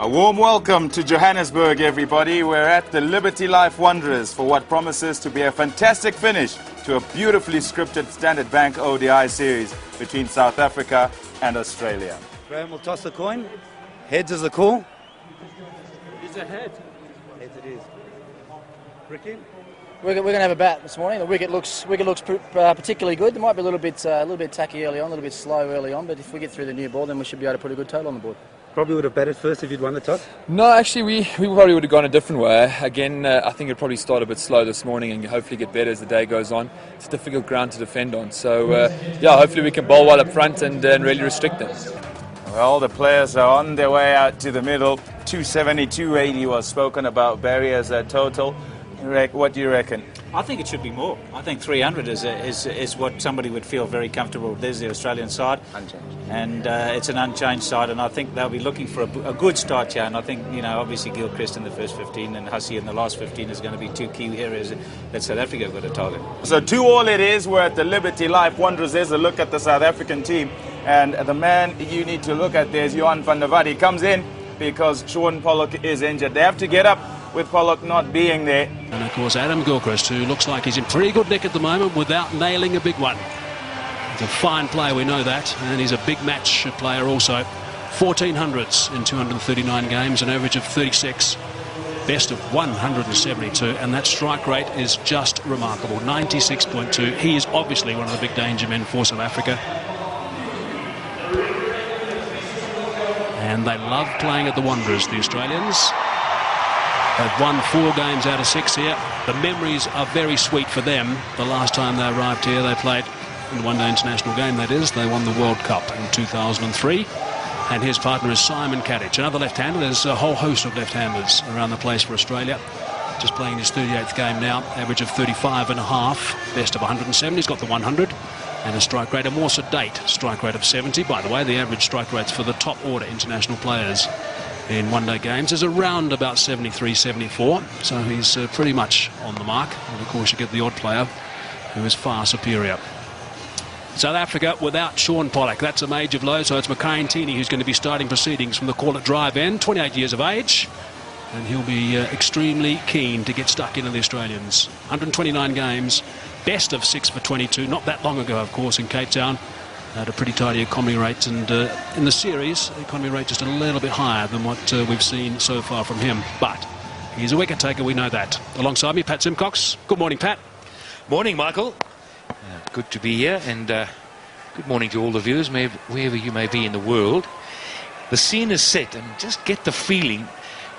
A warm welcome to Johannesburg, everybody. We're at the Liberty Life Wanderers for what promises to be a fantastic finish to a beautifully scripted Standard Bank ODI series between South Africa and Australia. Graham will toss the coin. Heads is the call. It's a head. Heads it is. Ricky? We're going to have a bat this morning. The wicket looks particularly good. It might be a little bit tacky early on, a little bit slow early on, but if we get through the new ball, then we should be able to put a good total on the board. Probably would have batted first if you'd won the toss? No, actually, we probably would have gone a different way. Again, I think it'd probably start a bit slow this morning and hopefully get better as the day goes on. It's a difficult ground to defend on. So, yeah, hopefully we can bowl well up front and really restrict them. Well, the players are on their way out to the middle. 270, 280 was spoken about Barry as a total. What do you reckon? I think it should be more. I think 300 is what somebody would feel very comfortable with. There's the Australian side. Unchanged. And it's an unchanged side, and I think they'll be looking for a good start here. And I think, you know, obviously Gilchrist in the first 15 and Hussey in the last 15 is going to be two key areas that South Africa have got to target. So 2-all it is. We're at the Liberty Life Wanderers. There's a look at the South African team. And the man you need to look at there is Johan van der Walt. He comes in because Shaun Pollock is injured. They have to get up with Pollock not being there. And of course Adam Gilchrist, who looks like he's in pretty good nick at the moment without nailing a big one. He's a fine player, we know that, and he's a big match player also. 1400s in 239 games, an average of 36, best of 172, and that strike rate is just remarkable, 96.2. He is obviously one of the big danger men for South Africa. And they love playing at the Wanderers, the Australians. They've won 4 games out of 6 here. The memories are very sweet for them. The last time they arrived here, they played in the one-day international game, that is. They won the World Cup in 2003. And his partner is Simon Kadich, another left-hander. There's a whole host of left-handers around the place for Australia. Just playing his 38th game now, average of 35.5, best of 107. He's got the 100. And a strike rate, a more sedate strike rate of 70. By the way, the average strike rates for the top-order international players in one-day games is around about 73, 74. So he's pretty much on the mark. And of course, you get the odd player who is far superior. South Africa without Shaun Pollock. That's a major blow. So it's Makayantini who's going to be starting proceedings from the call-it drive end. 28 years of age. And he'll be extremely keen to get stuck into the Australians. 129 games. Best of 6 for 22. Not that long ago, of course, in Cape Town. At a pretty tidy economy rate, and in the series, the economy rate just a little bit higher than what we've seen so far from him. But he's a wicket taker, we know that. Alongside me, Pat Simcox. Good morning, Pat. Morning, Michael. Good to be here, and good morning to all the viewers, wherever you may be in the world. The scene is set, and just get the feeling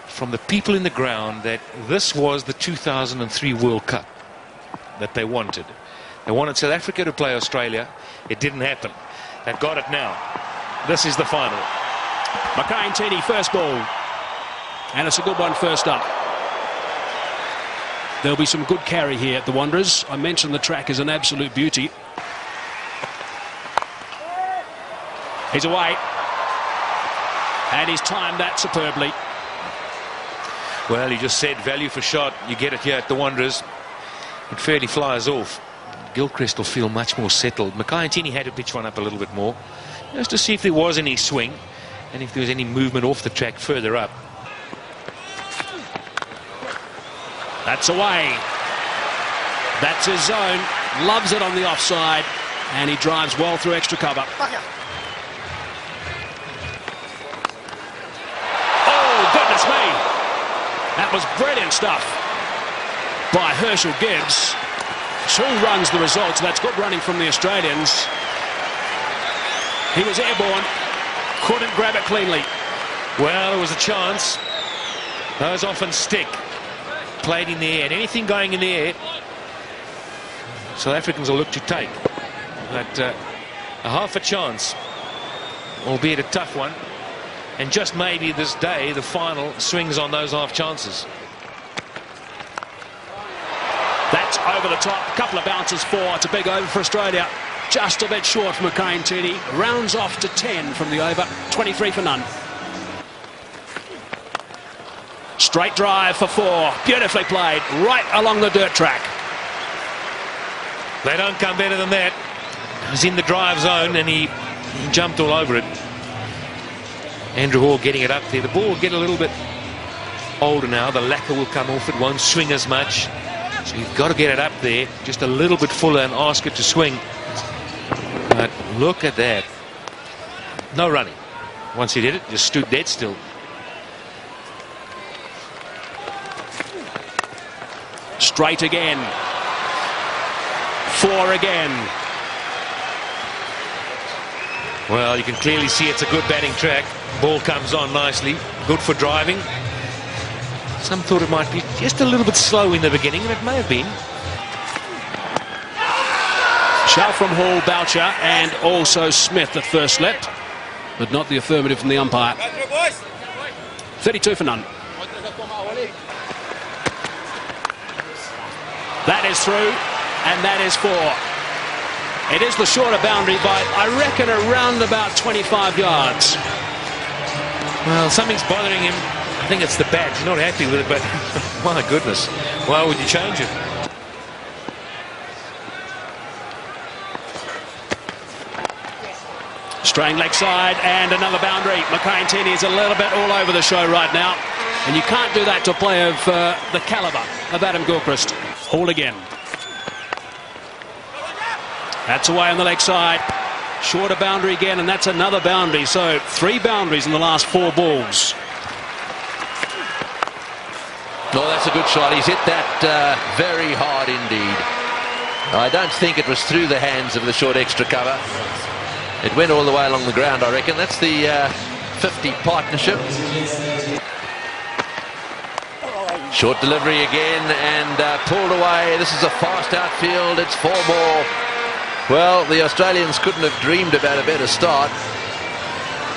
from the people in the ground that this was the 2003 World Cup that they wanted. They wanted South Africa to play Australia. It didn't happen. They've got it now. This is the final. Makayantini, first ball. And it's a good one first up. There'll be some good carry here at the Wanderers. I mentioned the track is an absolute beauty. He's away. And he's timed that superbly. Well, you just said value for shot. You get it here at the Wanderers. It fairly flies off. Gilchrist will feel much more settled. Makayantini had to pitch one up a little bit more, just to see if there was any swing and if there was any movement off the track further up. That's away. That's his zone. Loves it on the offside, and he drives well through extra cover. Oh, goodness me. That was brilliant stuff by Herschel Gibbs. 2 runs the result, so that's good running from the Australians. He was airborne, couldn't grab it cleanly. Well, it was a chance. Those often stick. Played in the air, and anything going in the air, South Africans will look to take. But a half a chance, albeit a tough one, and just maybe this day the final swings on those half chances. That's over the top. A couple of bounces for. It's a big over for Australia. Just a bit short from Makayantini. Rounds off to 10 from the over. 23 for none. Straight drive for 4. Beautifully played. Right along the dirt track. They don't come better than that. He was in the drive zone and he jumped all over it. Andrew Hall getting it up there. The ball will get a little bit older now. The lacquer will come off. It won't swing as much. So you've got to get it up there just a little bit fuller and ask it to swing. But look at that. No running. Once he did it, just stood dead still. Straight again. 4 again. Well, you can clearly see it's a good batting track. Ball comes on nicely. Good for driving. Some thought it might be just a little bit slow in the beginning, and it may have been. Shout from Hall, Boucher, and also Smith at first slip, but not the affirmative from the umpire. 32 for none. That is through, and that is 4. It is the shorter boundary by, I reckon, around about 25 yards. Well, something's bothering him. I think it's the bat. He's not happy with it, but my goodness, why would you change it? Strain leg side and another boundary. McCain-Tenney is a little bit all over the show right now, and you can't do that to a player of the calibre of Adam Gilchrist. Hall again. That's away on the leg side. Shorter boundary again, and that's another boundary. So 3 boundaries in the last 4 balls. No, that's a good shot. He's hit that very hard indeed. I don't think it was through the hands of the short extra cover. It went all the way along the ground, I reckon. That's the 50 partnership. Short delivery again and pulled away. This is a fast outfield. It's 4 ball. Well, the Australians couldn't have dreamed about a better start.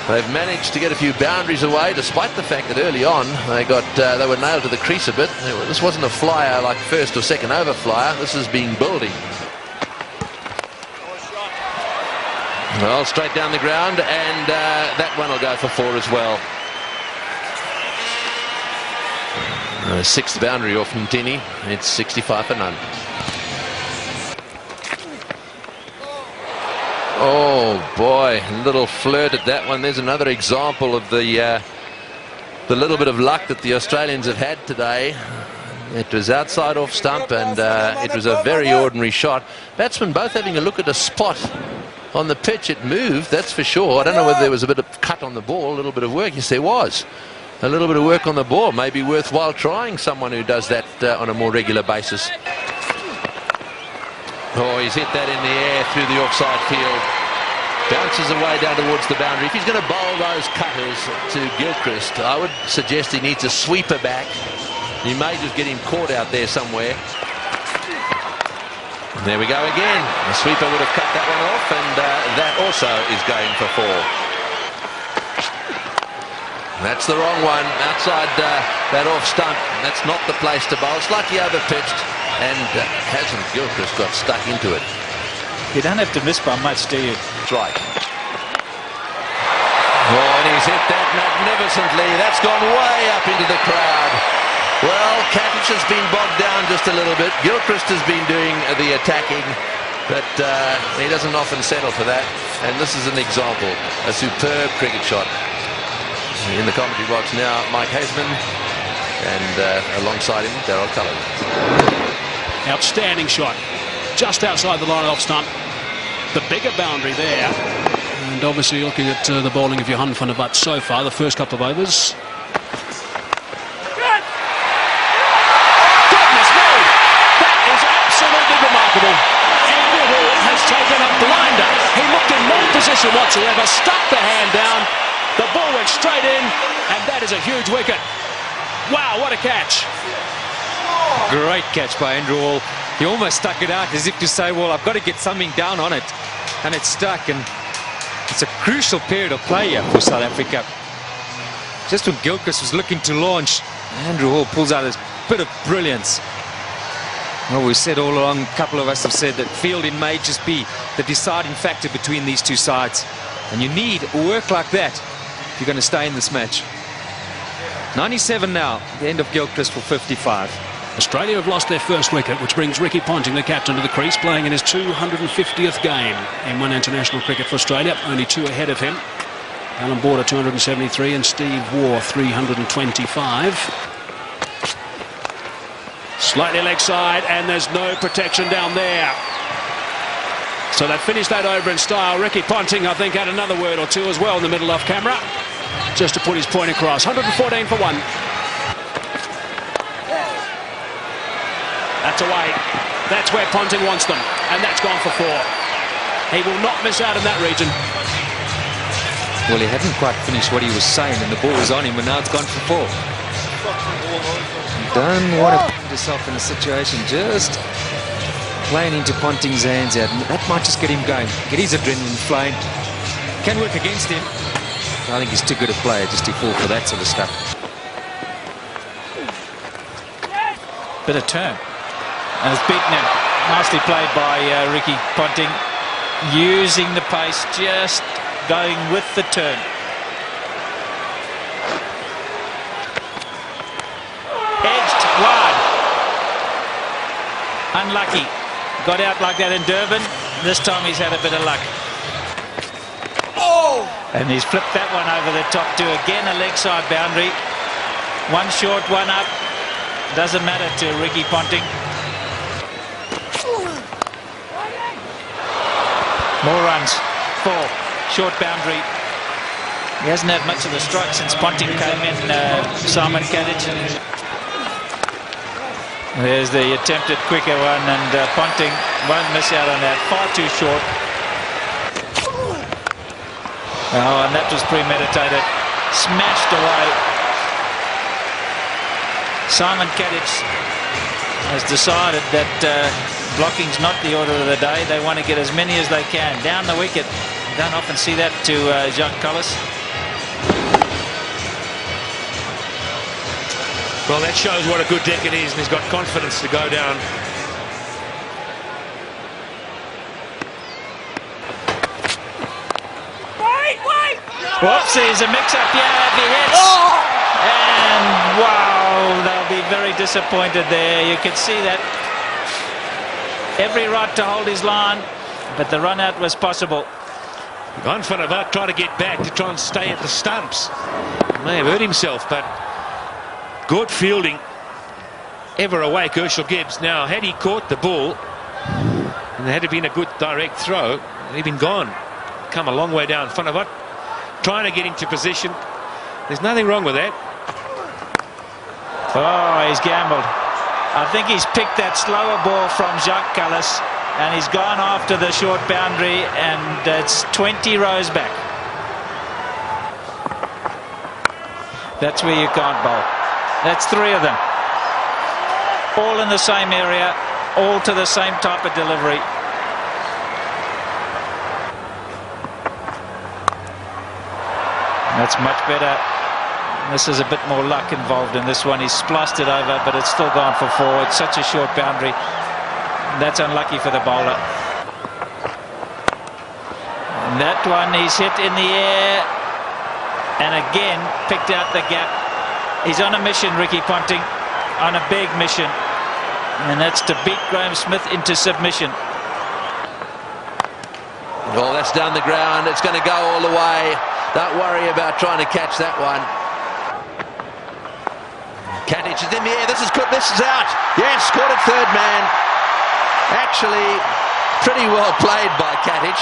They've managed to get a few boundaries away, despite the fact that early on they were nailed to the crease a bit. This wasn't a flyer like first or second over flyer. This has been building. Well, straight down the ground, and that one will go for 4 as well. 6th boundary off Ntini. It's 65 for none. Oh boy, little flirt at that one. There's another example of the little bit of luck that the Australians have had today. It was outside off stump, and it was a very ordinary shot. Batsmen both having a look at a spot on the pitch. It moved, that's for sure. I don't know whether there was a bit of cut on the ball, a little bit of work. Yes, there was. A little bit of work on the ball. Maybe worthwhile trying someone who does that on a more regular basis. Oh, he's hit that in the air through the offside field. Bounces away down towards the boundary. If he's going to bowl those cutters to Gilchrist, I would suggest he needs a sweeper back. He may just get him caught out there somewhere. There we go again. The sweeper would have cut that one off, and that also is going for 4. That's the wrong one. Outside that off stump. That's not the place to bowl. Slightly over-pitched, and hasn't Gilchrist got stuck into it. You don't have to miss by much, do you? That's right. Oh, and he's hit that magnificently. That's gone way up into the crowd. Well, Catich has been bogged down just a little bit. Gilchrist has been doing the attacking, but he doesn't often settle for that. And this is an example, a superb cricket shot. In the commentary box now, Mike Haseman, and alongside him, Darryl Cullen. Outstanding shot. Just outside the line off stump. The bigger boundary there. And obviously looking at the bowling of Johan van der Vaart so far, the first couple of overs. Goodness me! That is absolutely remarkable. Andrew Hall has taken a blinder. He looked in no position whatsoever, stuck the hand down. The ball went straight in, and that is a huge wicket. Wow, what a catch. Great catch by Andrew Hall. He almost stuck it out as if to say, well, I've got to get something down on it. And it stuck, and it's a crucial period of play here for South Africa. Just when Gilchrist was looking to launch, Andrew Hall pulls out this bit of brilliance. Well, we've said all along, a couple of us have said that fielding may just be the deciding factor between these two sides. And you need work like that if you're going to stay in this match. 97 now, the end of Gilchrist for 55. Australia have lost their first wicket, which brings Ricky Ponting, the captain, to the crease, playing in his 250th game in one international cricket for Australia. Only 2 ahead of him. Alan Border 273 and Steve Waugh 325. Slightly leg side, and there's no protection down there. So they've finished that over in style. Ricky Ponting, I think, had another word or two as well in the middle off camera, just to put his point across. 114 for one. That's away. That's where Ponting wants them, and that's gone for 4. He will not miss out in that region. Well, he hadn't quite finished what he was saying, and the ball was on him, and now it's gone for 4. You don't want to put yourself in a situation just playing into Ponting's hands out. That might just get him going, get his adrenaline flowing. Can work against him. I think he's too good a player just to fall for that sort of stuff. Bit of turn. And it's beaten him. Nicely played by Ricky Ponting. Using the pace, just going with the turn. Edged wide. Unlucky. Got out like that in Durban. This time he's had a bit of luck. Oh! And he's flipped that one over the top to again a leg side boundary. One short, one up. Doesn't matter to Ricky Ponting. More runs. 4. Short boundary. He hasn't had much of the strike since Ponting came in, Simon Kadich. There's the attempted quicker one, and Ponting won't miss out on that. Far too short. Oh, and that was premeditated. Smashed away. Simon Kadich has decided that blocking's not the order of the day. They want to get as many as they can down the wicket. Don't often see that to gilchrist. Well, that shows what a good deck it is, and he's got confidence to go down. Wait! Whoops, there's a mix-up here if he hits. And wow, they'll be very disappointed there. You can see that. Every right to hold his line, but the run-out was possible. Van der Vaart tried to get back to try and stay at the stumps. May have hurt himself, but good fielding. Ever awake, Herschel Gibbs. Now, had he caught the ball, and there had been a good direct throw, he'd been gone. Come a long way down. Van der Vaart trying to get into position. There's nothing wrong with that. Oh, he's gambled. I think he's picked that slower ball from gilchrist, and he's gone after the short boundary, and it's 20 rows back. That's where you can't bowl. That's 3 of them. All in the same area, all to the same type of delivery. That's much better. This is a bit more luck involved in this one. He's spliced it over, but it's still gone for 4. It's such a short boundary. That's unlucky for the bowler. And that one he's hit in the air, and again picked out the gap. He's on a mission, Ricky Ponting, on a big mission, and that's to beat Graham Smith into submission. Well, that's down the ground. It's going to go all the way. Don't worry about trying to catch that one. Kadich is in the air. This is good. This is out. Yes, caught it third man. Actually, pretty well played by Kadich.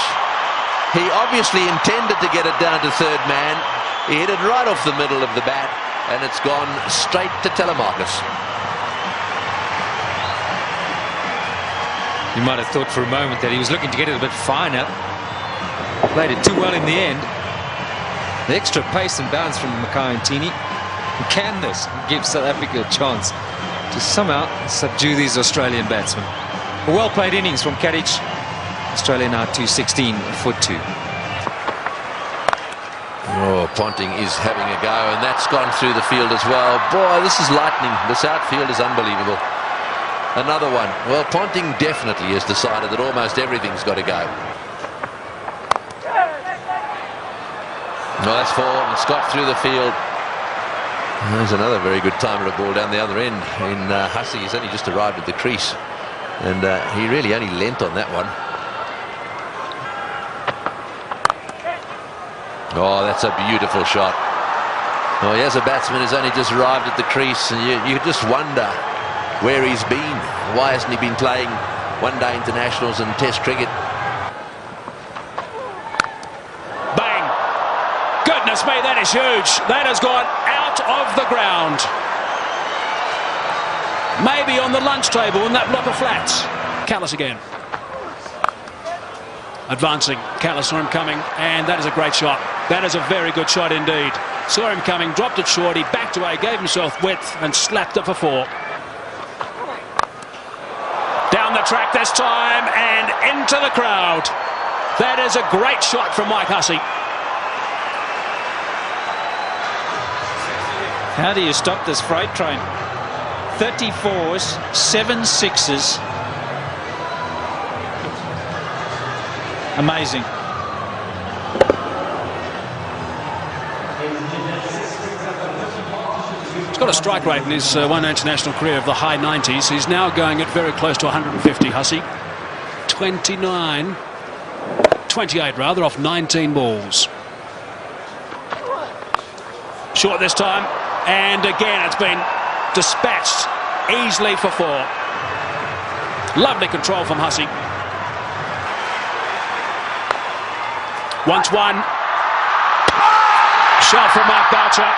He obviously intended to get it down to third man. He hit it right off the middle of the bat, and it's gone straight to Telemarcus. You might have thought for a moment that he was looking to get it a bit finer. Played it too well in the end. The extra pace and bounce from Mackay and Tini. Can this give South Africa a chance to somehow subdue these Australian batsmen? A well-played innings from Kadich. Australia now 216 for 2. Oh, Ponting is having a go, and that's gone through the field as well. Boy, this is lightning. This outfield is unbelievable. Another one. Well, Ponting definitely has decided that almost everything's got to go. Nice fall, and Scott through the field. There's another very good timer of ball down the other end in Hussey. He's only just arrived at the crease, and he really only lent on that one. Oh, that's a beautiful shot. Well, here's a batsman who's only just arrived at the crease, and you just wonder where he's been. Why hasn't he been playing one-day internationals and Test cricket? Bang! Goodness me, that is huge. That has gone out of the ground. Maybe on the lunch table in that block of flats. Callis again. Advancing. Callis saw him coming, and that is a great shot. That is a very good shot indeed. Saw him coming, dropped it short, he backed away, gave himself width, and slapped it for 4. Down the track this time, and into the crowd. That is a great shot from Mike Hussey. How do you stop this freight train? 34s, 7 6s. Amazing. He's got a strike rate in his one international career of the high 90s. He's now going at very close to 150, Hussey. 28 rather, off 19 balls. Short this time, and again it's been dispatched easily for 4. Lovely control from Hussey. Once one. Shot from Mark Boucher.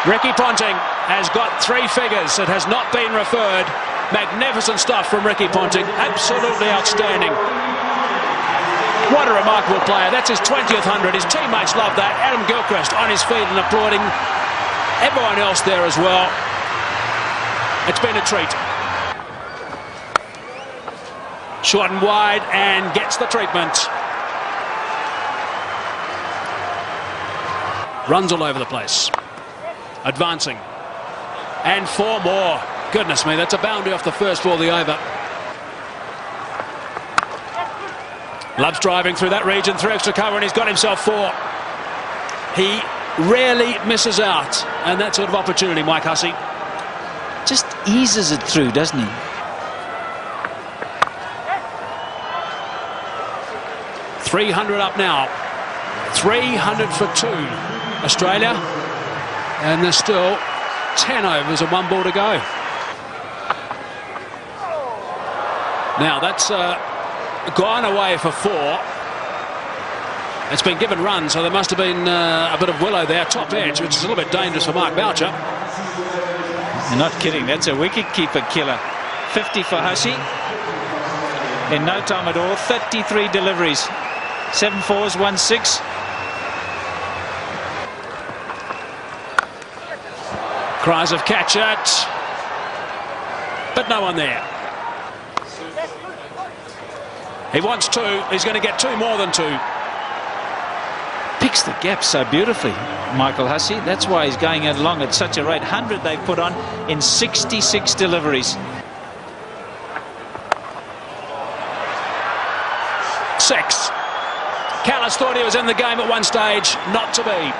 Ricky Ponting has got 3 figures. It has not been referred. Magnificent stuff from Ricky Ponting. Absolutely outstanding. What a remarkable player. That's his 20th 100. His teammates love that. Adam Gilchrist on his feet and applauding. Everyone else there as well. It's been a treat. Short and wide, and gets the treatment. Runs all over the place. Advancing. And 4 more. Goodness me, that's a boundary off the first ball of the over. Loves driving through that region, through extra cover, and he's got himself 4. He rarely misses out, and that sort of opportunity, Mike Hussey. Just eases it through, doesn't he? .300 up now. 300 for 2. Australia. And there's still 10 overs and 1 ball to go. Now that's gone away for 4. It's been given run, so there must have been a bit of willow there, top edge, which is a little bit dangerous for Mark Boucher. You're not kidding, that's a wicket-keeper killer. 50 for Hussey. In no time at all, 33 deliveries. 7 4s, 1 6. Cries of catch it, but no one there. He wants 2. He's going to get 2 more than 2. Picks the gap so beautifully, Michael Hussey. That's why he's going along at such a rate. 100 they've put on in 66 deliveries. 6. Callis thought he was in the game at one stage. Not to be.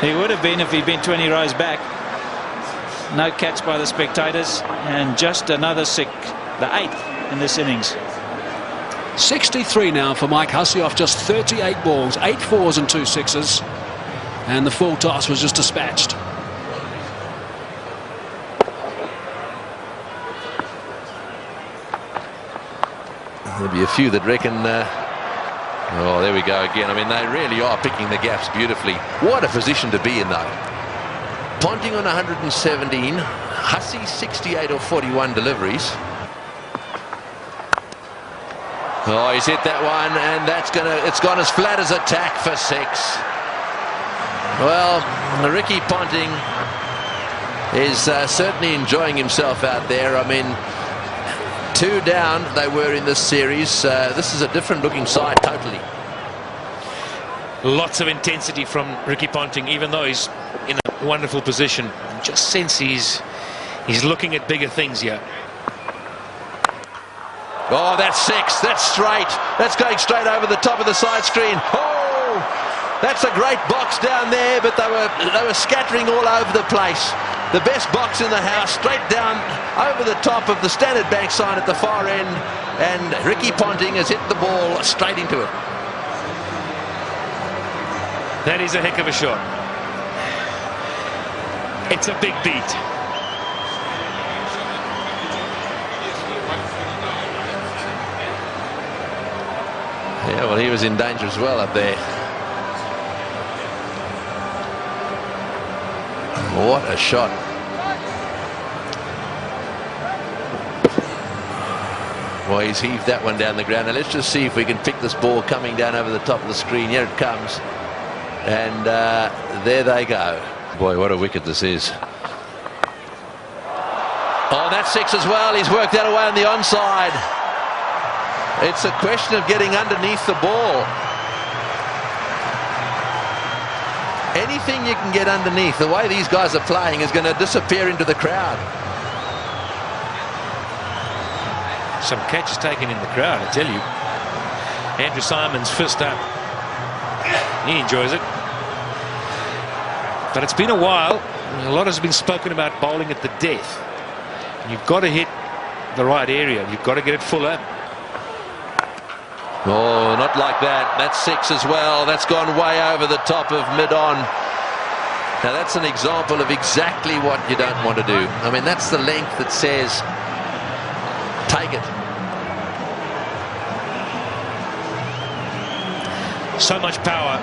He would have been if he'd been 20 rows back. No catch by the spectators, and just another 6, the 8th in this innings. 63 now for Mike Hussey off just 38 balls, 8 4s and 2 6s, and the full toss was just dispatched. There'll be a few that reckon oh, there we go again. I mean, they really are picking the gaps beautifully. What a position to be in, though. Ponting on 117, Hussey 68 or 41 deliveries. Oh, he's hit that one, and it's gone as flat as a tack for 6. Well, Ricky Ponting is certainly enjoying himself out there. I mean, 2 down they were in this series. This is a different looking side totally. Lots of intensity from Ricky Ponting, even though he's in a wonderful position. Just sense he's looking at bigger things here. Oh, that's 6. That's straight. That's going straight over the top of the side screen. Oh, that's a great box down there, but they were scattering all over the place. The best box in the house, straight down over the top of the Standard Bank sign at the far end, and Ricky Ponting has hit the ball straight into it. That is a heck of a shot. It's a big beat. Yeah, well, he was in danger as well up there. What a shot. Well, he's heaved that one down the ground. Now let's just see if we can pick this ball coming down over the top of the screen. Here it comes. And there they go. Boy, what a wicket this is. Oh, that's six as well. He's worked that away on the onside. It's a question of getting underneath the ball. Anything you can get underneath, the way these guys are playing, is going to disappear into the crowd. Some catches taken in the crowd, I tell you. Andrew Symonds fist up. He enjoys it. But it's been a while. A lot has been spoken about bowling at the death. And you've got to hit the right area. You've got to get it fuller. Oh, not like that. That's six as well. That's gone way over the top of mid-on. Now that's an example of exactly what you don't want to do. I mean, that's the length that says take it. So much power.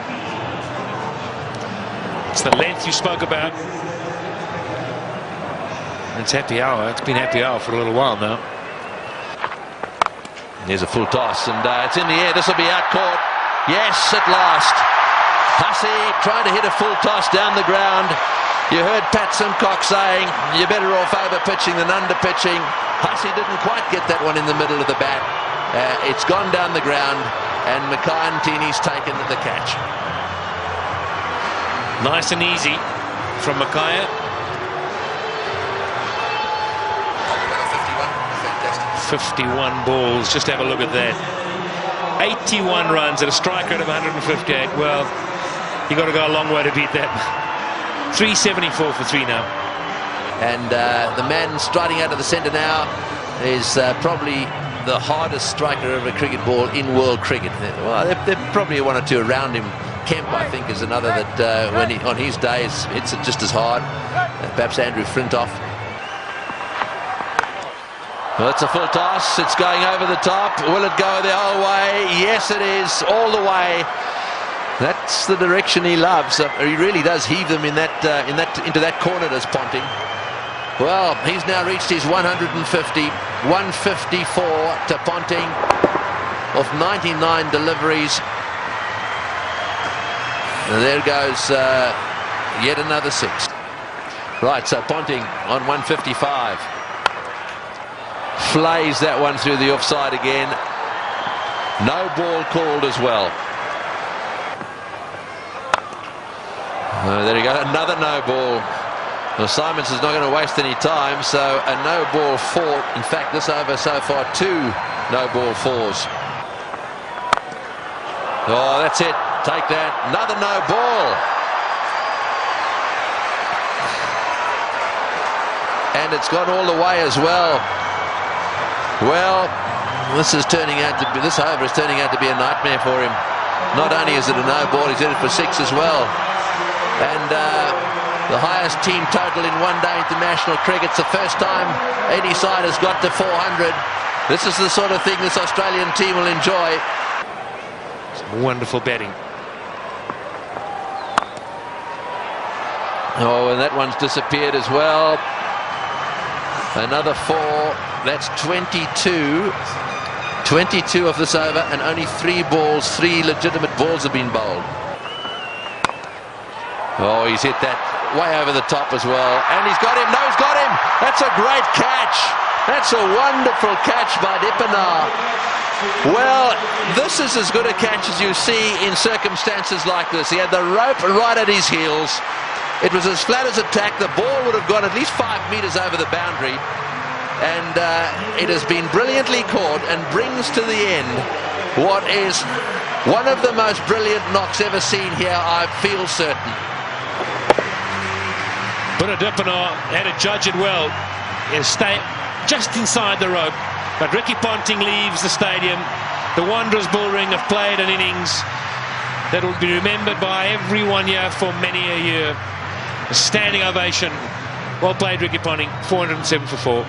It's the length you spoke about. And it's happy hour. It's been happy hour for a little while now. Here's a full toss, and it's in the air. This will be out caught. Yes, at last. Hussey trying to hit a full toss down the ground. You heard Pat Simcock saying you're better off over pitching than under pitching. Hussey didn't quite get that one in the middle of the bat. It's gone down the ground, and Mackay Ntini's taken the catch. Nice and easy from Mackay. 51 balls, just have a look at that. 81 runs at a strike rate of 158. Well, you got to go a long way to beat that. 374 for 3 now. And the man striding out of the centre now is probably the hardest striker of a cricket ball in world cricket. Well, there probably one or two around him. Kemp, I think, is another that when on his days hits it just as hard. Perhaps Andrew Flintoff. Well, it's a full toss. It's going over the top. Will it go the whole way? Yes, it is. All the way. That's the direction he loves. He really does heave them into that corner, does Ponting. Well, he's now reached his 150. 154 to Ponting of 99 deliveries. And there goes yet another 6. Right, so Ponting on 155. Flays that one through the offside again. No ball called as well. There you go, another no ball. Well, Simons is not going to waste any time, so a no ball 4. In fact, this over so far 2 no ball 4s. Oh, that's it. Take that. Another no ball. And it's gone all the way as well. Well, this over is turning out to be a nightmare for him. Not only is it a no ball, he's hit it for 6 as well. And the highest team total in one-day international cricket. It's the first time any side has got to 400. This is the sort of thing this Australian team will enjoy. Some wonderful batting. Oh, and that one's disappeared as well. Another 4. That's 22. 22 of this over, and only 3 balls, 3 legitimate balls have been bowled. Oh, he's hit that way over the top as well. And he's got him. No, he's got him. That's a great catch. That's a wonderful catch by Dippenaar. Well, this is as good a catch as you see in circumstances like this. He had the rope right at his heels. It was as flat as a tack. The ball would have gone at least 5 metres over the boundary. And it has been brilliantly caught and brings to the end what is one of the most brilliant knocks ever seen here, I feel certain. But Dippenaar had to judge it well. He'll stay just inside the rope. But Ricky Ponting leaves the stadium. The Wanderers bullring have played an innings. that will be remembered by everyone here for many a year. A standing ovation. Well played, Ricky Ponting. 407 for 4.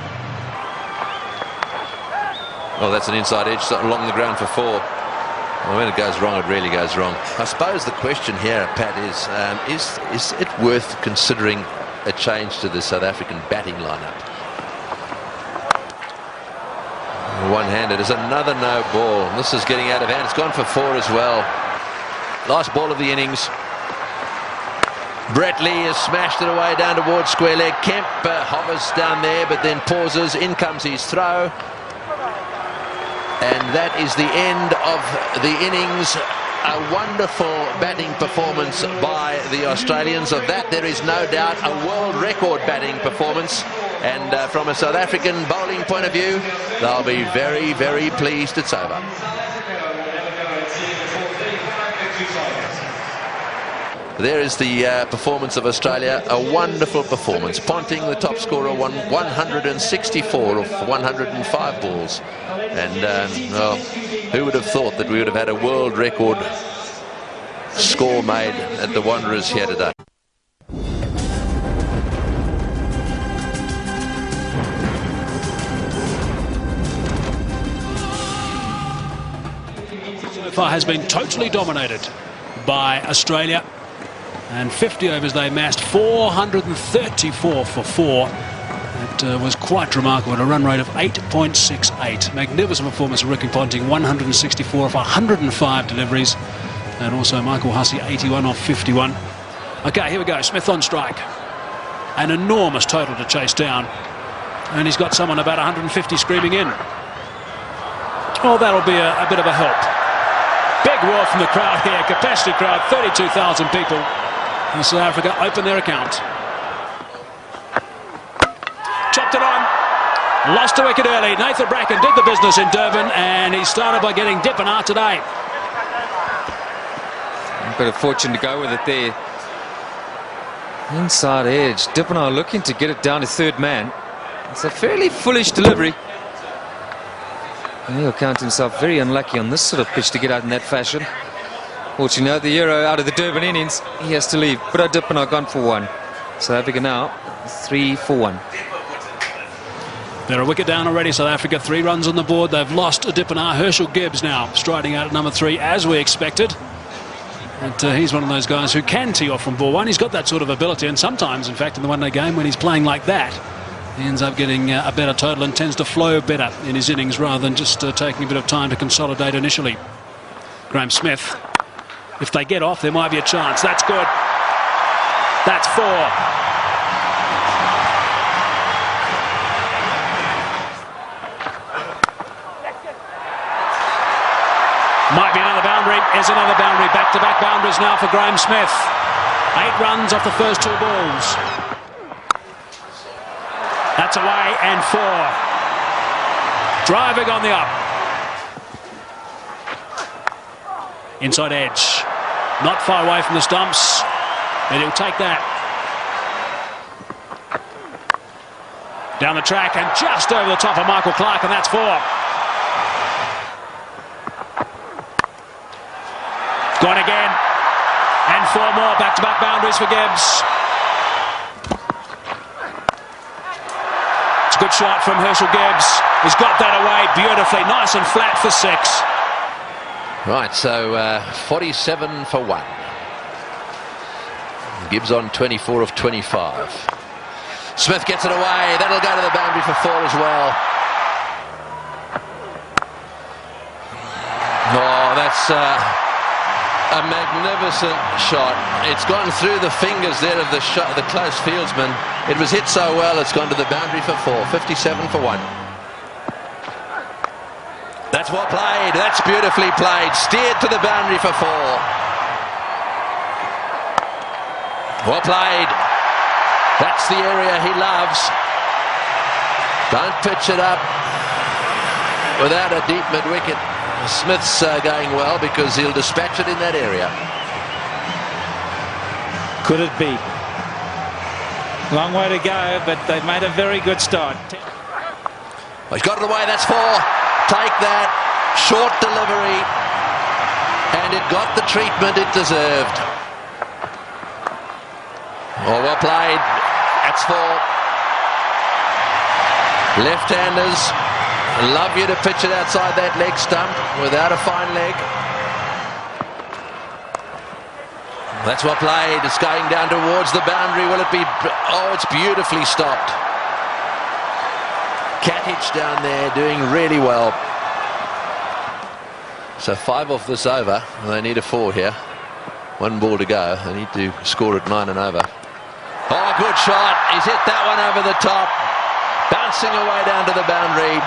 Oh, that's an inside edge along the ground for 4. Well, when it goes wrong, it really goes wrong. I suppose the question here, Pat, is it worth considering a change to the South African batting lineup? One-handed is another no ball. This is getting out of hand. It's gone for 4 as well. Last ball of the innings. Brett Lee has smashed it away down towards square leg. Kemp hovers down there, but then pauses. In comes his throw. And that is the end of the innings. A wonderful batting performance by the Australians. Of that, there is no doubt a world record batting performance. And from a South African bowling point of view, they'll be very, very pleased it's over. There is the performance of Australia, a wonderful performance. Ponting, the top scorer, won 164 of 105 balls. And, well, who would have thought that we would have had a world record score made at the Wanderers here today? So far has been totally dominated by Australia. And 50 overs they amassed, 434 for 4. It was quite remarkable, at a run rate of 8.68. Magnificent performance of Ricky Ponting, 164 of 105 deliveries. And also Michael Hussey, 81 of 51. Okay, here we go, Smith on strike. An enormous total to chase down. And he's got someone about 150 screaming in. Oh, that'll be a bit of a help. Big roar from the crowd here, capacity crowd, 32,000 people. And South Africa open their account. Chopped it on. Lost a wicket early. Nathan Bracken did the business in Durban, and he started by getting Dippenaar today. A bit of fortune to go with it there. Inside edge. Dippenaar looking to get it down to third man. It's a fairly foolish delivery. And he'll count himself very unlucky on this sort of pitch to get out in that fashion. Fortunately, the hero out of the Durban innings, he has to leave. But Dippenaar gone for 1. South Africa now 3 for 1. They're a wicket down already, South Africa. 3 runs on the board. They've lost Dippenaar. Herschel Gibbs now striding out at number 3, as we expected. And he's one of those guys who can tee off from ball 1. He's got that sort of ability, and sometimes, in fact, in the one-day game, when he's playing like that, he ends up getting a better total and tends to flow better in his innings rather than just taking a bit of time to consolidate initially. Graham Smith. If they get off, there might be a chance. That's good. That's 4. Might be another boundary. Is another boundary. Back-to-back boundaries now for Graham Smith. 8 runs off the first 2 balls. That's away and 4. Driving on the up. Inside edge. Not far away from the stumps. And he'll take that. Down the track and just over the top of Michael Clark, and that's 4. Gone again. And 4 more back-to-back boundaries for Gibbs. It's a good shot from Herschel Gibbs. He's got that away beautifully. Nice and flat for 6. Right, so 47 for 1. Gibbs on 24 of 25. Smith gets it away. That'll go to the boundary for 4 as well. Oh, that's a magnificent shot. It's gone through the fingers there of the close fieldsman. It was hit so well, it's gone to the boundary for 4. 57 for 1. That's well played. That's beautifully played. Steered to the boundary for 4. Well played. That's the area he loves. Don't pitch it up without a deep mid-wicket. Smith's going well because he'll dispatch it in that area. Could it be? Long way to go, but they've made a very good start. Well, he's got it away. That's 4. Take that. Short delivery. and it got the treatment it deserved. Oh, well played. That's 4. Left-handers love you to pitch it outside that leg stump without a fine leg. That's well played. It's going down towards the boundary. Will it be? Oh, it's beautifully stopped. Catich down there doing really well. So 5 off this over. They need a 4 here. 1 ball to go. They need to score at 9 and over. Oh, good shot. He's hit that one over the top. Bouncing away down to the boundary.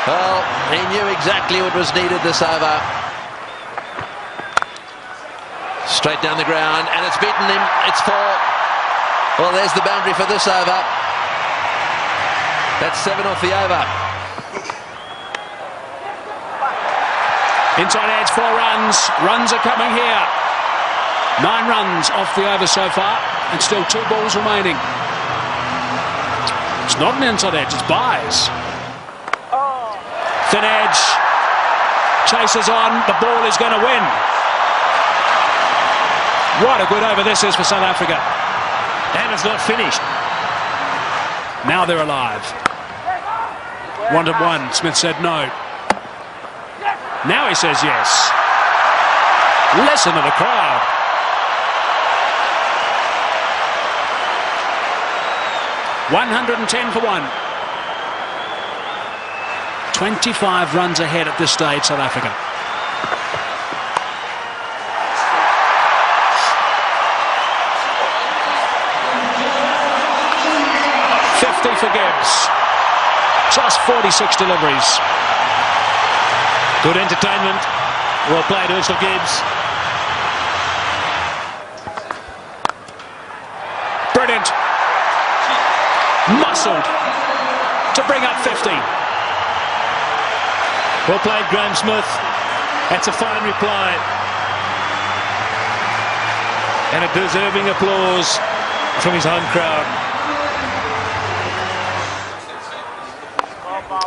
Well, he knew exactly what was needed this over. Straight down the ground, and it's beaten him. It's 4. Well, there's the boundary for this over. That's 7 off the over. Inside edge, 4 runs. Runs are coming here. 9 runs off the over so far, and still 2 balls remaining. It's not an inside edge, it's buys. Thin edge. Chases on, the ball is going to win. What a good over this is for South Africa. And it's not finished. Now they're alive. 1-1. Smith said no. Now he says yes. Listen to the crowd. $110 for 1. 25 runs ahead at this stage, South Africa. For Gibbs. Just 46 deliveries. Good entertainment. Well played, Herschel Gibbs. Brilliant. Muscled to bring up 50. Well played, Graham Smith. That's a fine reply. And a deserving applause from his home crowd.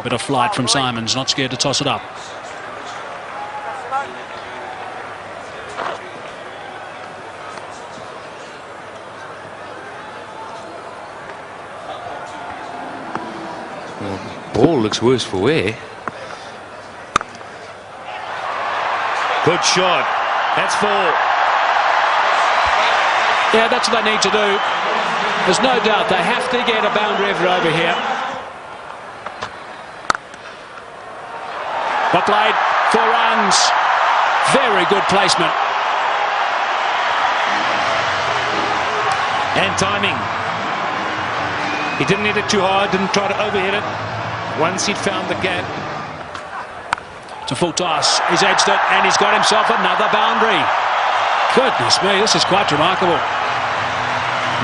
Bit of flight from Simons, not scared to toss it up. Well, ball looks worse for wear. Good shot. That's 4. Yeah, that's what they need to do. There's no doubt they have to get a boundary every over here. Well played, 4 runs. Very good placement. And timing. He didn't hit it too hard, didn't try to overhit it. Once he'd found the gap. It's a full toss. He's edged it and he's got himself another boundary. Goodness me, this is quite remarkable.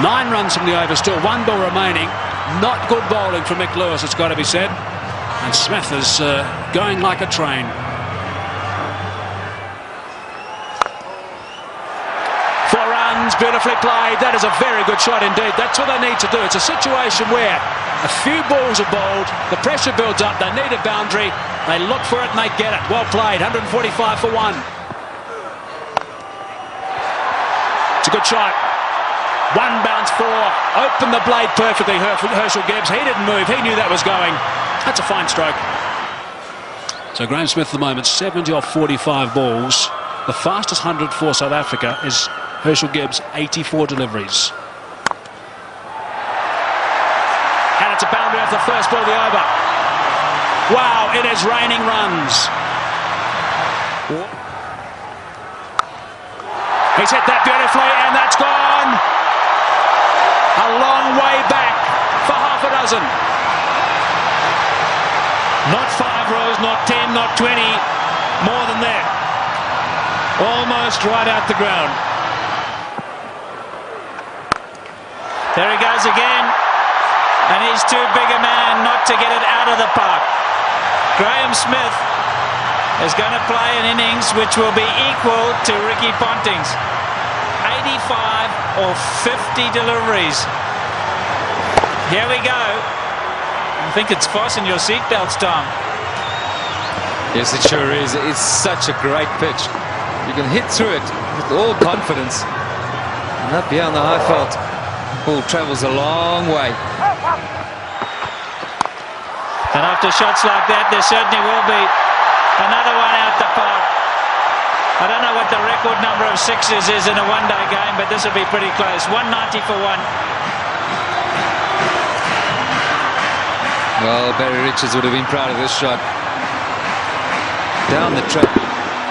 9 runs from the over, still 1 ball remaining. Not good bowling from Mick Lewis, it's got to be said. And Smith is going like a train. Four runs, beautifully played. That is a very good shot indeed. That's what they need to do. It's a situation where a few balls are bowled, the pressure builds up, they need a boundary, they look for it and they get it. Well played, 145 for 1. It's a good shot. 1 bounce 4, opened the blade perfectly, Herschel Gibbs. He didn't move, he knew that was going. That's a fine stroke. So Graham Smith at the moment, 70 off 45 balls. The fastest 100 for South Africa is Herschel Gibbs, 84 deliveries. And it's a boundary off the first ball of the over. Wow, it is raining runs. He's hit that beautifully, and that's gone. A long way back for half a dozen. Not 5 rows, not 10, not 20, more than that. Almost right out the ground. There he goes again. And he's too big a man not to get it out of the park. Graham Smith is going to play an innings which will be equal to Ricky Ponting's. 85 or 50 deliveries. Here we go. I think it's fasten your seatbelts, Tom. Yes, it sure is. It's such a great pitch. You can hit through it with all confidence. And up here on the high felt, ball travels a long way. And after shots like that, there certainly will be another one out the park. I don't know what the record number of sixes is in a one-day game, but this will be pretty close. 190 for one. Well, Barry Richards would have been proud of this shot. Down the track,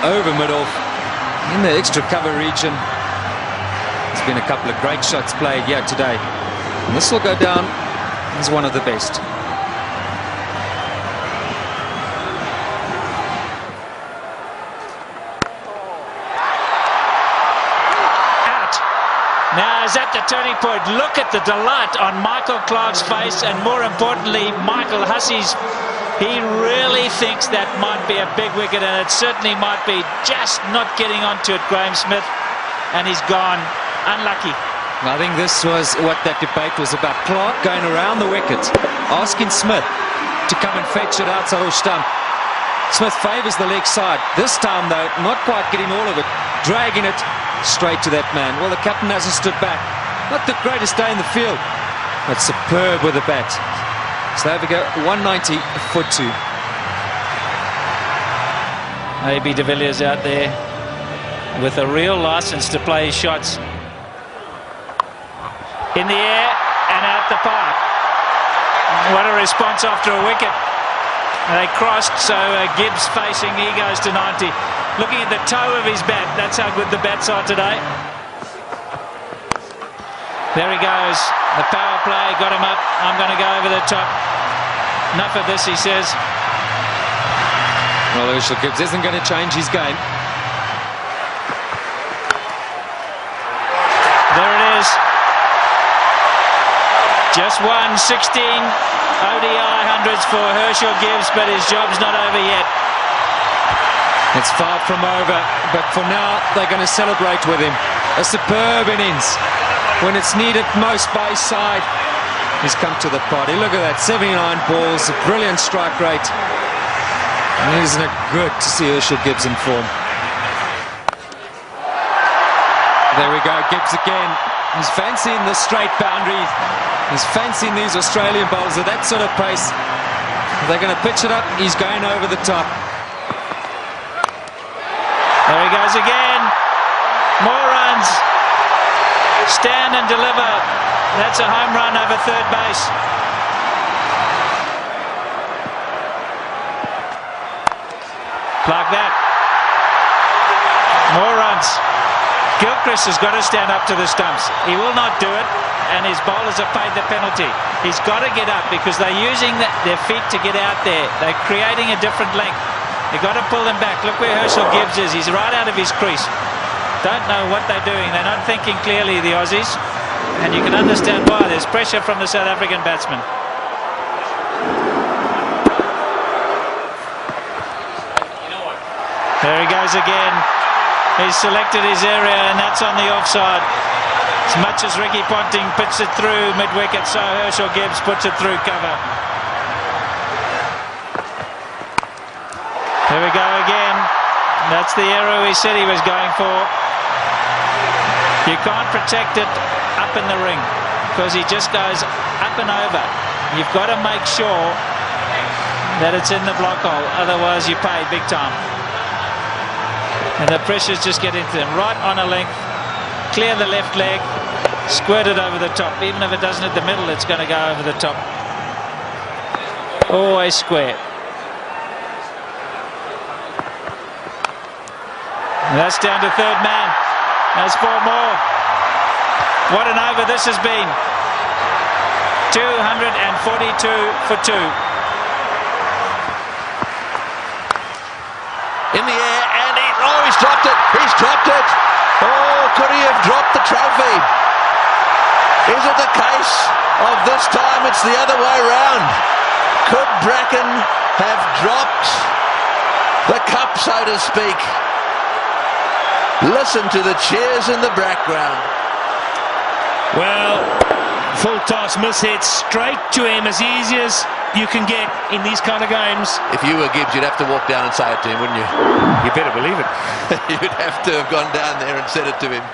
over mid-off, in the extra cover region. There's been a couple of great shots played here today. And this will go down as one of the best. Now is at the turning point. Look at the delight on Michael Clarke's face, and more importantly, Michael Hussey's. He really thinks that might be a big wicket, and it certainly might be. Just not getting onto it, Graham Smith, and he's gone. Unlucky. I think this was what that debate was about. Clarke going around the wicket, asking Smith to come and fetch it outside off stump. Smith favours the leg side. This time, though, not quite getting all of it, dragging it straight to that man. Well, the captain hasn't stood back. Not the greatest day in the field, but superb with the bat. So there we go, 190 for 2. A.B. de Villiers out there with a real license to play his shots. In the air and out the park. What a response after a wicket. They crossed, so Gibbs facing, he goes to 90. Looking at the toe of his bat, that's how good the bats are today. There he goes, the power play, got him up. I'm going to go over the top. Enough of this, he says. Well, Herschel Gibbs isn't going to change his game. There it is. Just won 16 ODI hundreds for Herschel Gibbs, but his job's not over yet. It's far from over, but for now they're going to celebrate with him. A superb innings. When it's needed most by his side, he's come to the party. Look at that, 79 balls, a brilliant strike rate. And isn't it good to see Herschel Gibbs in form? There we go, Gibbs again. He's fancying the straight boundary. He's fancying these Australian bowlers at that sort of pace. They're going to pitch it up. He's going over the top. There he goes again. More runs. Stand and deliver. That's a home run over third base. Like that. More runs. Gilchrist has got to stand up to the stumps. He will not do it, and his bowlers have paid the penalty. He's got to get up because they're using their feet to get out there. They're creating a different length. You've got to pull them back. Look where Herschel Gibbs is. He's right out of his crease. Don't know what they're doing. They're not thinking clearly, the Aussies. And you can understand why. There's pressure from the South African batsman. There he goes again. He's selected his area, and that's on the offside. As much as Ricky Ponting puts it through mid-wicket, so Herschel Gibbs puts it through cover. Here we go again. That's the arrow he said he was going for. You can't protect it up in the ring because he just goes up and over. You've got to make sure that it's in the block hole, otherwise you pay big time. And the pressure's just getting to him. Right on a length, clear the left leg, squirt it over the top. Even if it doesn't hit the middle, it's going to go over the top. Always square. And that's down to third man. There's 4 more. What an over this has been. 242 for 2. In the air, and he's dropped it. He's dropped it. Oh, could he have dropped the trophy? Is it the case of this time it's the other way round? Could Bracken have dropped the cup, so to speak? Listen to the cheers in the background. Well, full toss, miss hit straight to him as easy as you can get in these kind of games. If you were Gibbs, you'd have to walk down and say it to him, wouldn't you? You better believe it. You'd have to have gone down there and said it to him.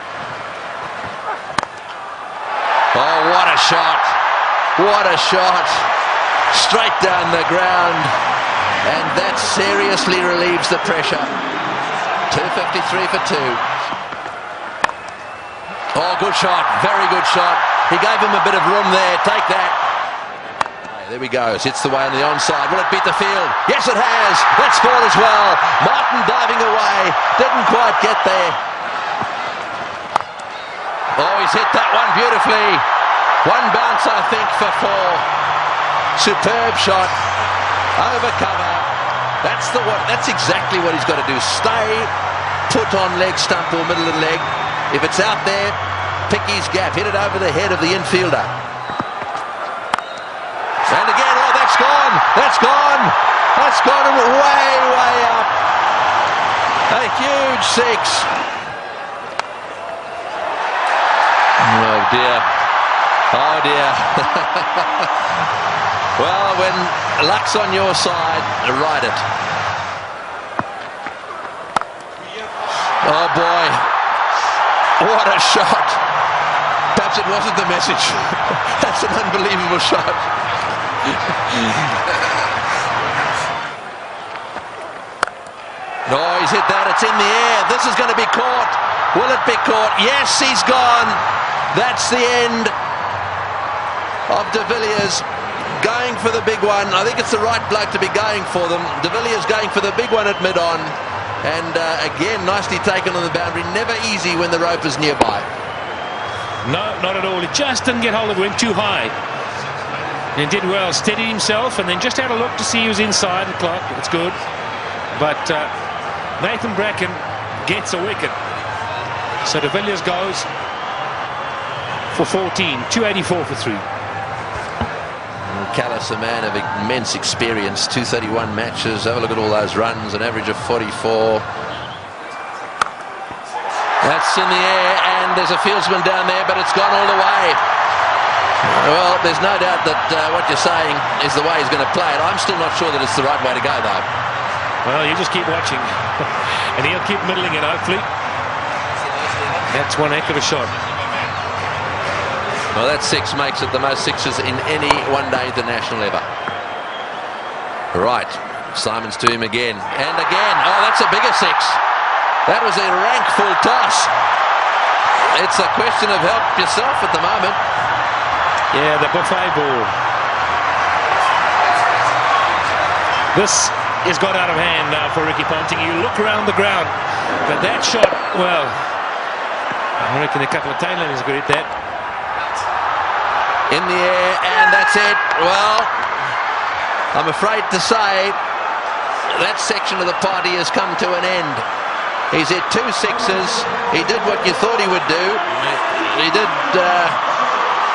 Oh, what a shot. What a shot. Straight down the ground. And that seriously relieves the pressure. 253 for 2. Oh, good shot. Very good shot. He gave him a bit of room there. Take that. There we go. Hits the way on the onside. Will it beat the field? Yes, it has. That's scored as well. Martin diving away. Didn't quite get there. Oh, he's hit that one beautifully. One bounce, I think, for 4. Superb shot. Over cover. That's exactly what he's got to do. Stay put on leg stump or middle of the leg. If it's out there, pick his gap. Hit it over the head of the infielder. And again, oh, that's gone. That's gone. That's gone way, way up. A huge 6. Oh, dear. Oh, dear. Well, when luck's on your side, ride it. Oh, boy. What a shot. Perhaps it wasn't the message. That's an unbelievable shot. No, he's hit that. It's in the air. This is going to be caught. Will it be caught? Yes, he's gone. That's the end of De Villiers. Going for the big one. I think it's the right bloke to be going for them. De Villiers going for the big one at mid-on. And again, nicely taken on the boundary. Never easy when the rope is nearby. No, not at all. He just didn't get hold of it. Went too high. And did well. Steadied himself and then just had a look to see he was inside the clock. It's good. But Nathan Bracken gets a wicket. So De Villiers goes for 14. 284 for 3. Callis, a man of immense experience, 231 matches. Have a look at all those runs, an average of 44. That's in the air, and there's a fieldsman down there, but it's gone all the way. Well, there's no doubt that what you're saying is the way he's going to play it. I'm still not sure that it's the right way to go, though. Well, you just keep watching, and he'll keep middling it, hopefully. That's one heck of a shot. Well, that 6 makes it the most 6s in any one-day international ever. Right, Simons to him again, and again. Oh, that's a bigger 6. That was a rank full toss. It's a question of help yourself at the moment. Yeah, the buffet ball. This has got out of hand now for Ricky Ponting. You look around the ground, but that shot, well, I reckon a couple of tailenders could hit that. In the air, and that's it. Well, I'm afraid to say that section of the party has come to an end. He's hit 2 6s. He did what you thought he would do. He did.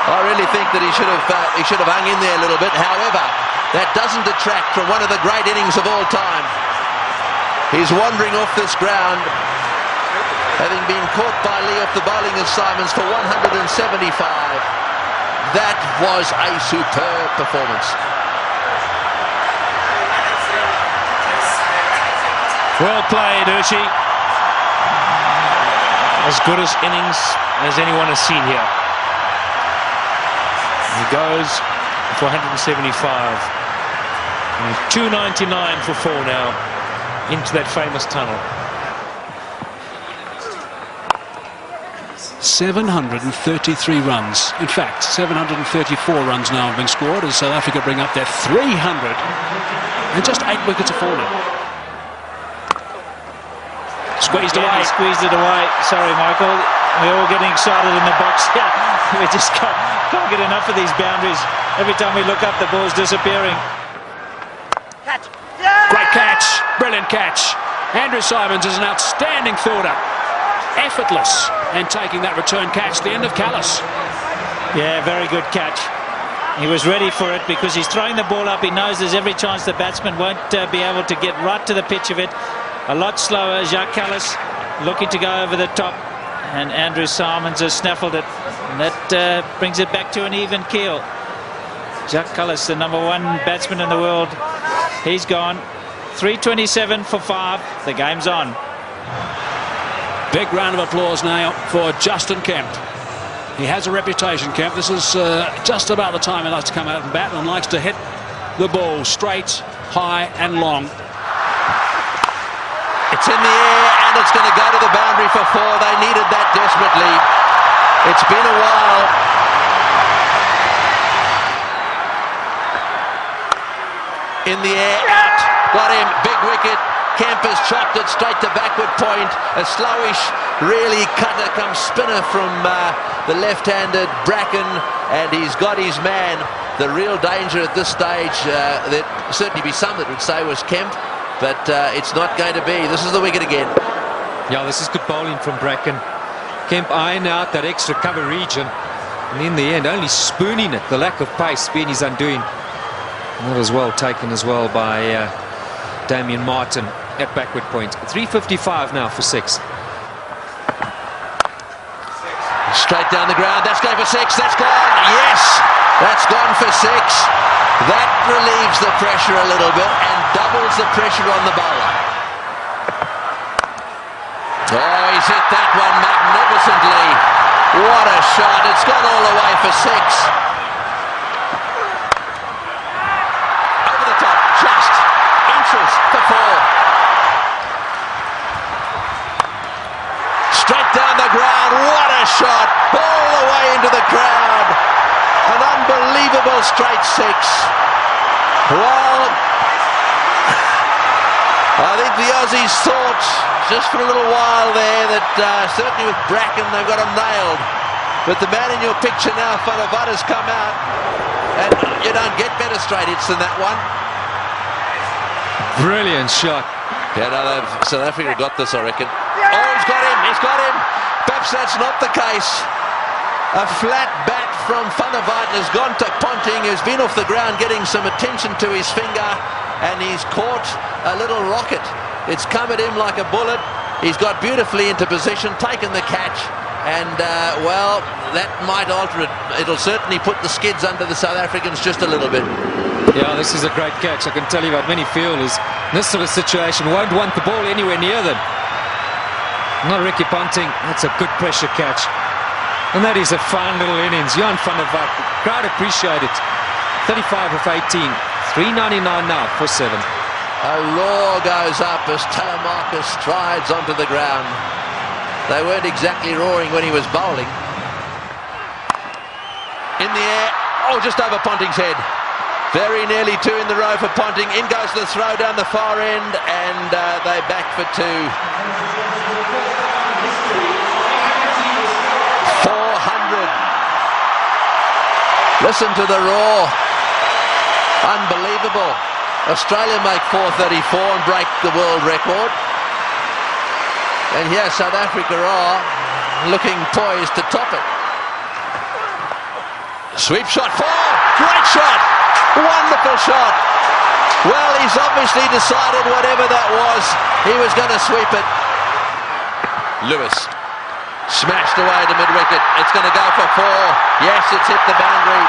I really think that he should have hung in there a little bit. However, that doesn't detract from one of the great innings of all time. He's wandering off this ground, having been caught by Lee off the bowling of Simons for 175. That was a superb performance. Well played, Urshi. As good as innings as anyone has seen here. He goes for 175. And 299 for 4 now into that famous tunnel. 733 runs. In fact, 734 runs now have been scored as South Africa bring up their 300. And just 8 wickets are falling. Squeezed away. He squeezed it away. Sorry, Michael. We're all getting excited in the box here. We just can't get enough of these boundaries. Every time we look up, the ball's disappearing. Catch. Great catch. Brilliant catch. Andrew Simons is an outstanding fielder. Effortless. And taking that return catch, the end of Callis. Yeah, very good catch. He was ready for it because he's throwing the ball up. He knows there's every chance the batsman won't be able to get right to the pitch of it. A lot slower. Jacques Callis looking to go over the top. And Andrew Simons has snaffled it. And that brings it back to an even keel. Gilchrist, the #1 batsman in the world, he's gone. 3:27 for 5. The game's on. Big round of applause now for Justin Kemp. He has a reputation, Kemp. This is just about the time he likes to come out and bat and likes to hit the ball straight, high and long. It's in the air and it's going to go to the boundary for 4. They needed that desperately. It's been a while. In the air, out. Got him, big wicket. Kemp has chopped it straight to backward point. A slowish, really cutter come spinner from the left-handed Bracken, and he's got his man. The real danger at this stage, there'd certainly be some that would say was Kemp, but it's not going to be. This is the wicket again. Yeah, this is good bowling from Bracken. Kemp eyeing out that extra cover region, and in the end only spooning it. The lack of pace being his undoing. That was well taken as well by Damien Martin at backward point. 3:55 now for 6. Straight down the ground. That's going for 6. That's gone. Yes, that's gone for 6. That relieves the pressure a little bit and doubles the pressure on the bowler. Oh, he's hit that one magnificently. What a shot. It's gone all the way for 6. Over the top, just inches for 4. Straight down the ground. What a shot. All the way into the crowd. An unbelievable straight 6. Well, I think the Aussies thought just for a little while there that certainly with Bracken they've got him nailed. But the man in your picture now, Fanavada's come out, and you don't get better straight hits than that one. Brilliant shot. Yeah, no, South Africa got this, I reckon. Oh, he's got him, he's got him. Perhaps that's not the case. A flat bat from Fanavada has gone to Ponting, who's been off the ground getting some attention to his finger, and he's caught a little rocket. It's come at him like a bullet. He's got beautifully into position, taken the catch, and well, that might alter it. It'll certainly put the skids under the South Africans just a little bit. Yeah, this is a great catch. I can tell you about many fielders in this sort of situation won't want the ball anywhere near them. Not Ricky Ponting. That's a good pressure catch. And that is a fine little innings. Jan van der Walt, crowd appreciate it. 35 of 18. 3.99 now for 7. A roar goes up as Telemarcus strides onto the ground. They weren't exactly roaring when he was bowling. In the air. Oh, just over Ponting's head. Very nearly 2 in the row for Ponting. In goes the throw down the far end, and they back for 2. 400. Listen to the roar. Unbelievable. Australia make 434 and break the world record. And here South Africa are looking poised to top it. Sweep shot 4. Great shot. Wonderful shot. Well, he's obviously decided whatever that was, he was going to sweep it. Lewis smashed away to mid-wicket. It's going to go for 4. Yes, it's hit the boundary.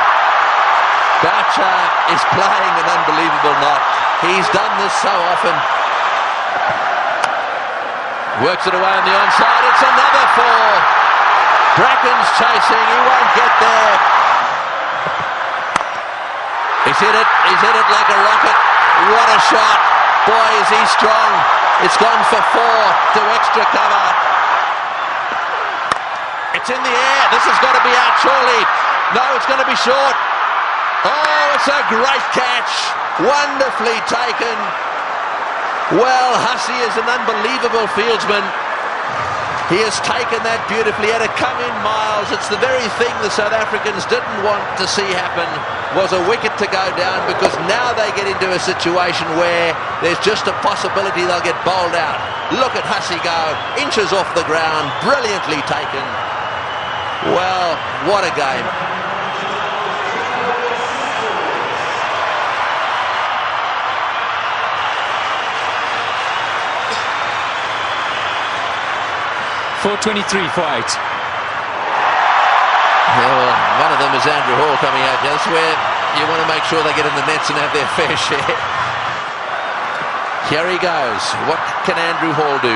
Boucher is playing an unbelievable knot. He's done this so often. Works it away on the onside. It's another 4. Bracken's chasing. He won't get there. He's hit it like a rocket. What a shot. Boy, is he strong. It's gone for 4 to extra cover. It's in the air. This has got to be out surely. No, it's going to be short. Oh, it's a great catch. Wonderfully taken. Well, Hussey is an unbelievable fieldsman. He has taken that beautifully. Had to come in miles. It's the very thing the South Africans didn't want to see happen, was a wicket to go down, because now they get into a situation where there's just a possibility they'll get bowled out. Look at Hussey go. Inches off the ground. Brilliantly taken. Well, what a game. .423 for 8. Yeah, well, one of them is Andrew Hall coming out. That's where you want to make sure they get in the nets and have their fair share. Here he goes. What can Andrew Hall do?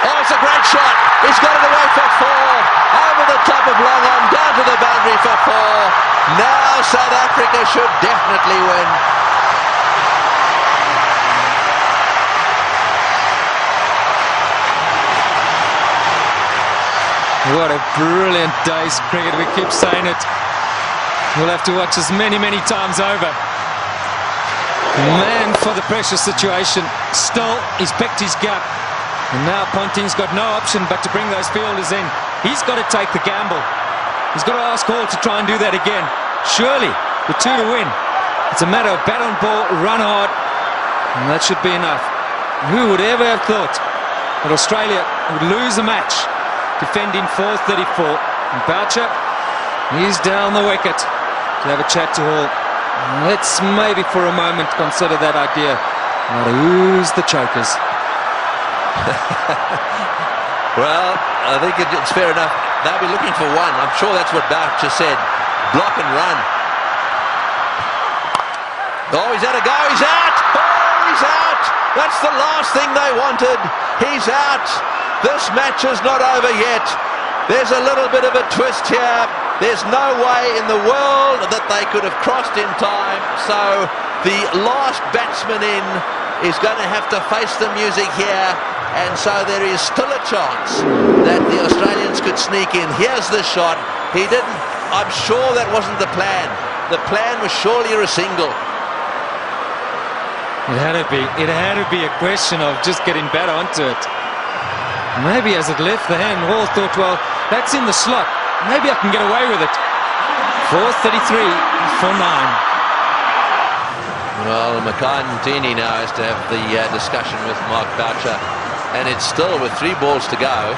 Oh, it's a great shot. He's got it away for 4. Over the top of long on, down to the boundary for 4. Now South Africa should definitely win. What a brilliant day's cricket. We keep saying it. We'll have to watch this many, many times over. Man for the pressure situation. Still, he's picked his gap. And now Ponting's got no option but to bring those fielders in. He's got to take the gamble. He's got to ask Hall to try and do that again. Surely, with 2 to win, it's a matter of bat on ball, run hard, and that should be enough. Who would ever have thought that Australia would lose a match defending 434? And Boucher, he's down the wicket to have a chat to Hall. Let's maybe for a moment consider that idea. Now who's the chokers? Well, I think it's fair enough. They'll be looking for 1. I'm sure that's what Boucher said. Block and run. Oh, he's had a go. He's out. Oh, he's out. That's the last thing they wanted. He's out. This match is not over yet. There's a little bit of a twist here. There's no way in the world that they could have crossed in time. So the last batsman in is going to have to face the music here. And so there is still a chance that the Australians could sneak in. Here's the shot. He didn't. I'm sure that wasn't the plan. The plan was surely a single. It had to be. It had to be a question of just getting better onto it. Maybe as it left the hand, Hall thought, well, that's in the slot. Maybe I can get away with it. 4:33 for 9. Well, Makai now has to have the discussion with Mark Boucher. And it's still with 3 balls to go.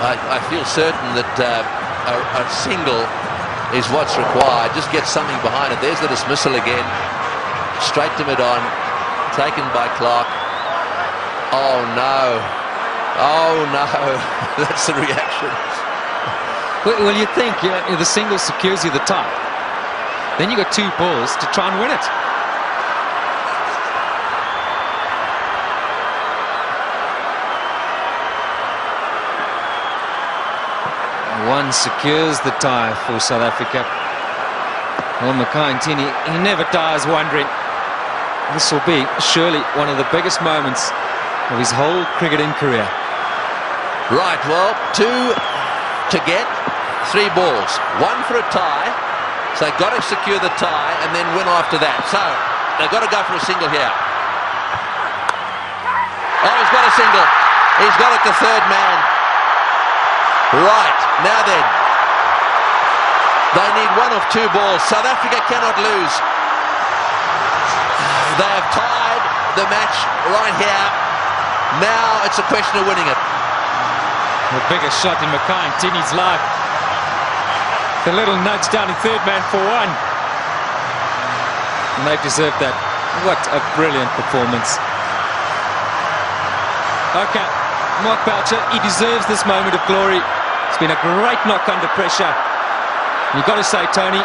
I feel certain that a single is what's required. Just get something behind it. There's the dismissal again. Straight to mid-on. Taken by Clark. Oh no. Oh no. That's the reaction. Well, you think the single secures you the tie. Then you got 2 balls to try and win it. One secures the tie for South Africa. Well, Makai, he never tires wondering. This will be surely one of the biggest moments of his whole cricketing career. Right, well, 2 to get, 3 balls. 1 for a tie, so they've got to secure the tie and then win after that. So, they've got to go for a single here. Oh, he's got a single. He's got it to 3rd man. Right, now then. They need 1 of 2 balls. South Africa cannot lose. They have tied the match right here. Now it's a question of winning it. The biggest shot in Makai Tini's life. The little nudge down in 3rd man for 1. And they deserve that. What a brilliant performance. Okay, Mark Boucher, he deserves this moment of glory. It's been a great knock under pressure. You've got to say, Tony,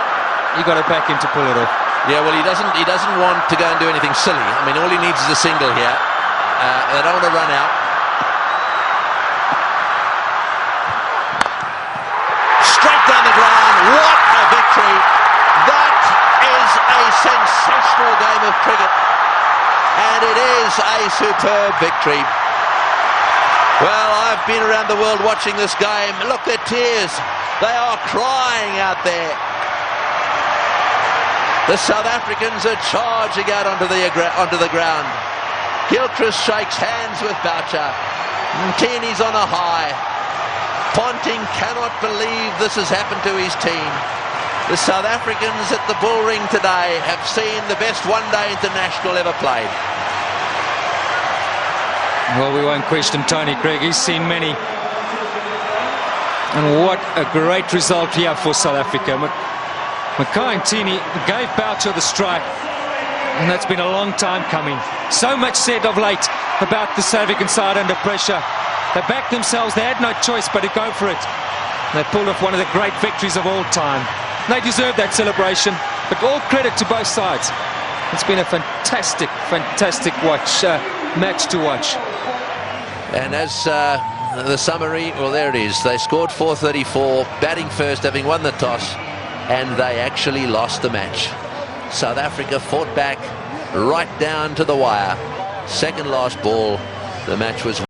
you've got to back him to pull it off. Yeah, well, he doesn't want to go and do anything silly. I mean, all he needs is a single here. They don't want to run out. Straight down the ground. What a victory. That is a sensational game of cricket. And it is a superb victory. Well, I've been around the world watching this game. Look, their tears. They are crying out there. The South Africans are charging out onto the ground. Gilchrist shakes hands with Boucher. Mtini's on a high. Ponting cannot believe this has happened to his team. The South Africans at the Bull Ring today have seen the best one-day international ever played. Well, we won't question Tony Craig. He's seen many. And what a great result here for South Africa. Makai Tini gave Boucher the strike. And that's been a long time coming. So much said of late about the South African side under pressure. They backed themselves. They had no choice but to go for it. They pulled off one of the great victories of all time. They deserve that celebration, but all credit to both sides. It's been a fantastic, fantastic match to watch. And as the summary, well, there it is. They scored 434, batting first, having won the toss, and they actually lost the match. South Africa fought back right down to the wire. Second last ball, the match was